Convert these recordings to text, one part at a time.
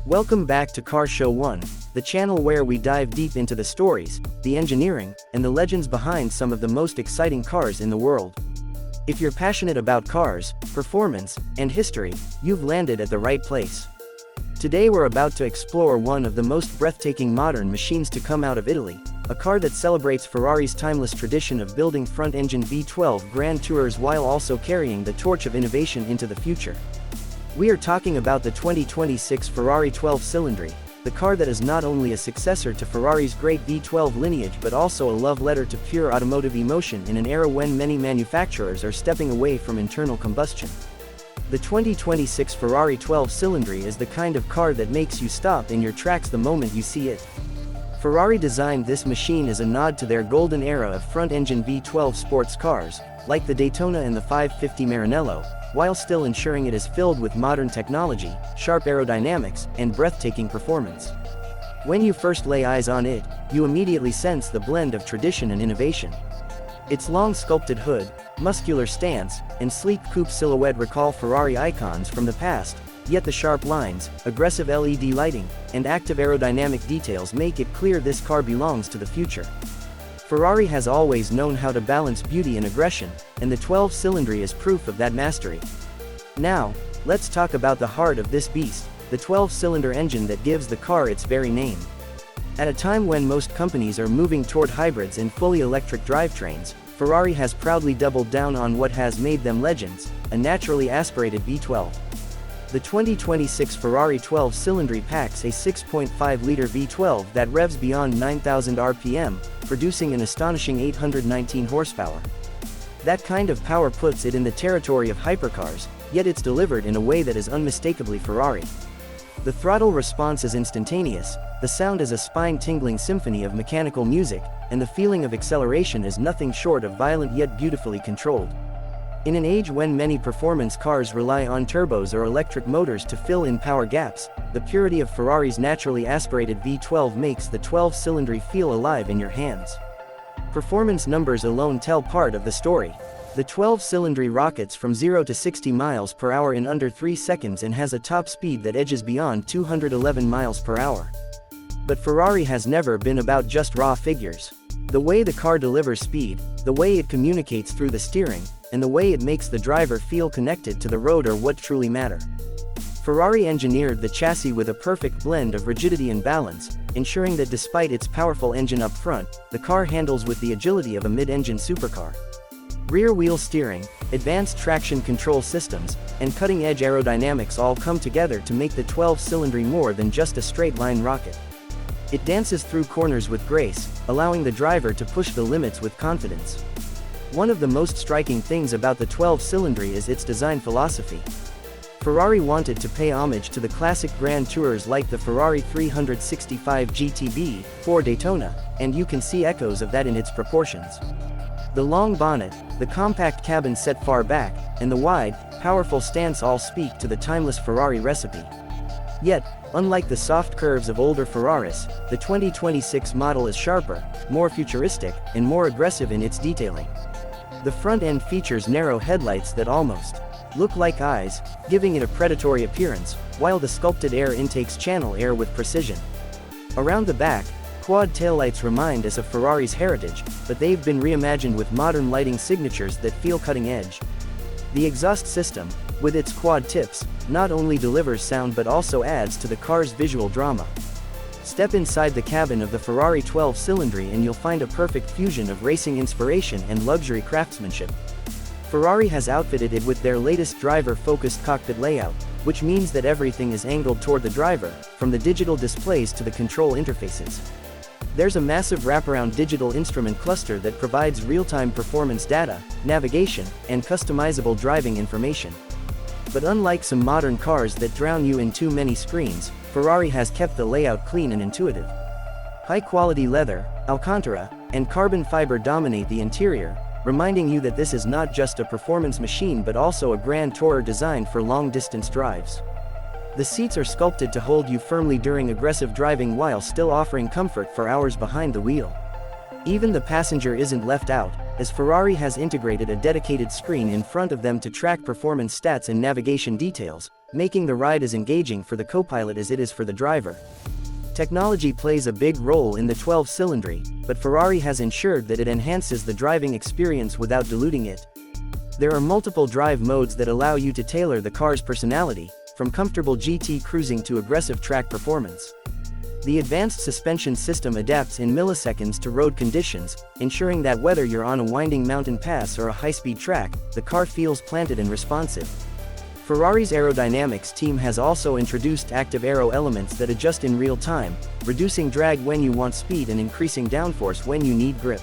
Welcome back to Car Show 1, the channel where we dive deep into the stories, the engineering, and the legends behind some of the most exciting cars in the world. If you're passionate about cars, performance, and history, you've landed at the right place. Today we're about to explore one of the most breathtaking modern machines to come out of Italy, a car that celebrates Ferrari's timeless tradition of building front-engine V12 Grand Tours while also carrying the torch of innovation into the future. We are talking about the 2026 Ferrari 12Cilindri, the car that is not only a successor to Ferrari's great V12 lineage but also a love letter to pure automotive emotion in an era when many manufacturers are stepping away from internal combustion. The 2026 Ferrari 12Cilindri is the kind of car that makes you stop in your tracks the moment you see it. Ferrari designed this machine as a nod to their golden era of front-engine V12 sports cars, like the Daytona and the 550 Maranello, while still ensuring it is filled with modern technology, sharp aerodynamics, and breathtaking performance. When you first lay eyes on it, you immediately sense the blend of tradition and innovation. Its long sculpted hood, muscular stance, and sleek coupe silhouette recall Ferrari icons from the past, yet the sharp lines, aggressive LED lighting, and active aerodynamic details make it clear this car belongs to the future. Ferrari has always known how to balance beauty and aggression, and the 12Cilindri is proof of that mastery. Now, let's talk about the heart of this beast, the 12-cylinder engine that gives the car its very name. At a time when most companies are moving toward hybrids and fully electric drivetrains, Ferrari has proudly doubled down on what has made them legends, a naturally aspirated V12. The 2026 Ferrari 12Cilindri packs a 6.5-liter V12 that revs beyond 9,000 RPM, producing an astonishing 819 horsepower. That kind of power puts it in the territory of hypercars, yet it's delivered in a way that is unmistakably Ferrari. The throttle response is instantaneous, the sound is a spine-tingling symphony of mechanical music, and the feeling of acceleration is nothing short of violent yet beautifully controlled. In an age when many performance cars rely on turbos or electric motors to fill in power gaps, the purity of Ferrari's naturally aspirated V12 makes the 12Cilindri feel alive in your hands. Performance numbers alone tell part of the story. The 12Cilindri rockets from 0 to 60 miles per hour in under 3 seconds and has a top speed that edges beyond 211 miles per hour. But Ferrari has never been about just raw figures. The way the car delivers speed, the way it communicates through the steering, and the way it makes the driver feel connected to the road are what truly matter. Ferrari engineered the chassis with a perfect blend of rigidity and balance, ensuring that despite its powerful engine up front, the car handles with the agility of a mid-engine supercar. Rear-wheel steering, advanced traction control systems, and cutting-edge aerodynamics all come together to make the 12Cilindri more than just a straight-line rocket. It dances through corners with grace, allowing the driver to push the limits with confidence. One of the most striking things about the 12Cilindri is its design philosophy. Ferrari wanted to pay homage to the classic Grand Tours like the Ferrari 365 GT for Daytona, and you can see echoes of that in its proportions. The long bonnet, the compact cabin set far back, and the wide, powerful stance all speak to the timeless Ferrari recipe. Yet, unlike the soft curves of older Ferraris, the 2026 model is sharper, more futuristic, and more aggressive in its detailing. The front end features narrow headlights that almost look like eyes, giving it a predatory appearance, while the sculpted air intakes channel air with precision. Around the back, quad taillights remind us of Ferrari's heritage, but they've been reimagined with modern lighting signatures that feel cutting edge. The exhaust system, with its quad tips, not only delivers sound but also adds to the car's visual drama. Step inside the cabin of the Ferrari 12Cilindri and you'll find a perfect fusion of racing inspiration and luxury craftsmanship. Ferrari has outfitted it with their latest driver-focused cockpit layout, which means that everything is angled toward the driver, from the digital displays to the control interfaces. There's a massive wraparound digital instrument cluster that provides real-time performance data, navigation, and customizable driving information. But unlike some modern cars that drown you in too many screens, Ferrari has kept the layout clean and intuitive. High-quality leather, Alcantara, and carbon fiber dominate the interior, reminding you that this is not just a performance machine but also a grand tourer designed for long-distance drives. The seats are sculpted to hold you firmly during aggressive driving while still offering comfort for hours behind the wheel. Even the passenger isn't left out, as Ferrari has integrated a dedicated screen in front of them to track performance stats and navigation details, making the ride as engaging for the co-pilot as it is for the driver. Technology plays a big role in the 12-Cilindri, but Ferrari has ensured that it enhances the driving experience without diluting it. There are multiple drive modes that allow you to tailor the car's personality, from comfortable GT cruising to aggressive track performance. The advanced suspension system adapts in milliseconds to road conditions, ensuring that whether you're on a winding mountain pass or a high-speed track, the car feels planted and responsive. Ferrari's aerodynamics team has also introduced active aero elements that adjust in real time, reducing drag when you want speed and increasing downforce when you need grip.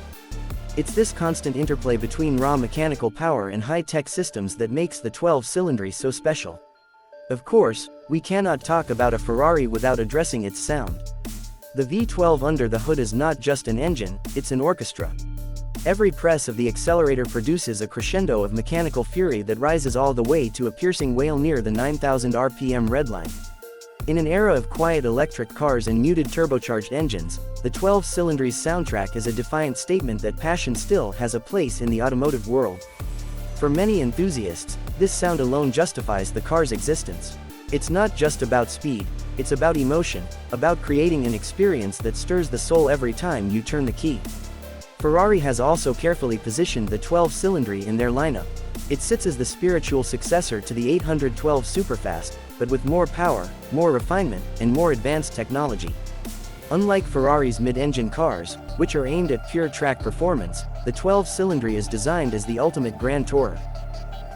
It's this constant interplay between raw mechanical power and high-tech systems that makes the 12-Cilindri so special. Of course, we cannot talk about a Ferrari without addressing its sound. The V12 under the hood is not just an engine, it's an orchestra. Every press of the accelerator produces a crescendo of mechanical fury that rises all the way to a piercing wail near the 9,000 RPM redline. In an era of quiet electric cars and muted turbocharged engines, the 12-Cilindri's soundtrack is a defiant statement that passion still has a place in the automotive world. For many enthusiasts, this sound alone justifies the car's existence. It's not just about speed, it's about emotion, about creating an experience that stirs the soul every time you turn the key. Ferrari has also carefully positioned the 12-Cilindri in their lineup. It sits as the spiritual successor to the 812 Superfast, but with more power, more refinement, and more advanced technology. Unlike Ferrari's mid-engine cars, which are aimed at pure track performance, the 12-Cilindri is designed as the ultimate grand tourer.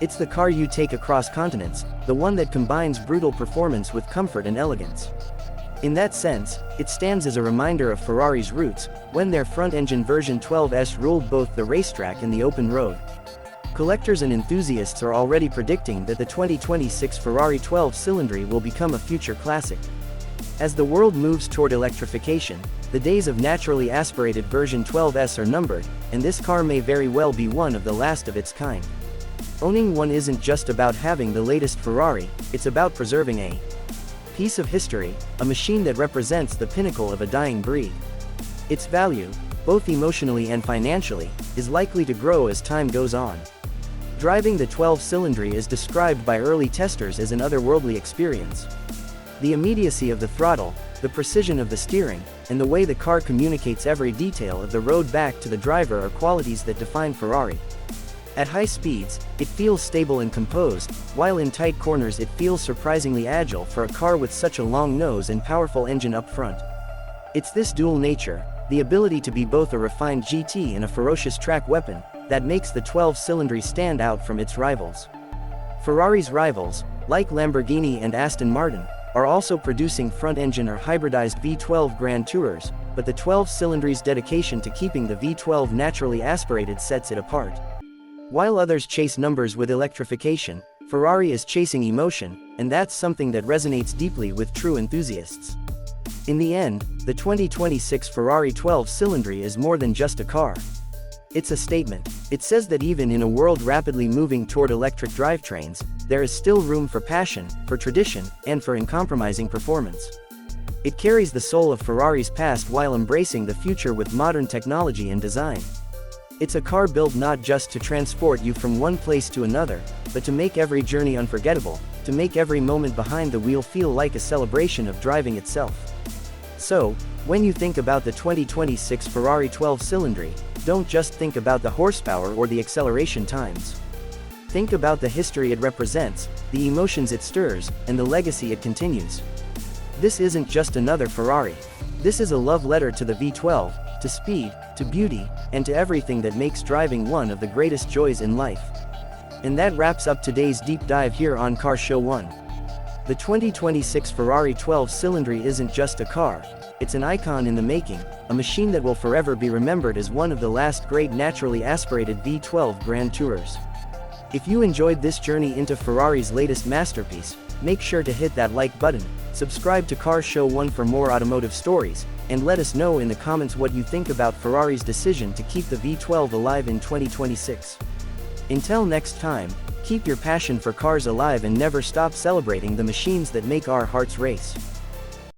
It's the car you take across continents, the one that combines brutal performance with comfort and elegance. In that sense, it stands as a reminder of Ferrari's roots, when their front-engine version 12S ruled both the racetrack and the open road. Collectors and enthusiasts are already predicting that the 2026 Ferrari 12-Cilindri will become a future classic. As the world moves toward electrification, the days of naturally aspirated version 12S are numbered, and this car may very well be one of the last of its kind. Owning one isn't just about having the latest Ferrari, it's about preserving a piece of history, a machine that represents the pinnacle of a dying breed. Its value, both emotionally and financially, is likely to grow as time goes on. Driving the 12-Cilindri is described by early testers as an otherworldly experience. The immediacy of the throttle, the precision of the steering, and the way the car communicates every detail of the road back to the driver are qualities that define Ferrari. At high speeds, it feels stable and composed, while in tight corners it feels surprisingly agile for a car with such a long nose and powerful engine up front. It's this dual nature, the ability to be both a refined GT and a ferocious track weapon, that makes the 12-Cilindri stand out from its rivals. Ferrari's rivals, like Lamborghini and Aston Martin, are also producing front-engine or hybridized V12 Grand Tourers, but the 12-Cilindri's dedication to keeping the V12 naturally aspirated sets it apart. While others chase numbers with electrification, Ferrari is chasing emotion, and that's something that resonates deeply with true enthusiasts. In the end, the 2026 Ferrari 12-Cilindri is more than just a car. It's a statement. It says that even in a world rapidly moving toward electric drivetrains, there is still room for passion, for tradition, and for uncompromising performance. It carries the soul of Ferrari's past while embracing the future with modern technology and design. It's a car built not just to transport you from one place to another, but to make every journey unforgettable, to make every moment behind the wheel feel like a celebration of driving itself. So, when you think about the 2026 Ferrari 12-Cilindri, don't just think about the horsepower or the acceleration times. Think about the history it represents, the emotions it stirs, and the legacy it continues. This isn't just another Ferrari. This is a love letter to the V12, to speed, to beauty, and to everything that makes driving one of the greatest joys in life. And that wraps up today's deep dive here on Car Show 1. The 2026 Ferrari 12-Cilindri isn't just a car, it's an icon in the making, a machine that will forever be remembered as one of the last great naturally aspirated V12 Grand Tourers. If you enjoyed this journey into Ferrari's latest masterpiece, make sure to hit that like button, subscribe to Car Show 1 for more automotive stories, and let us know in the comments what you think about Ferrari's decision to keep the V12 alive in 2026. Until next time, keep your passion for cars alive and never stop celebrating the machines that make our hearts race.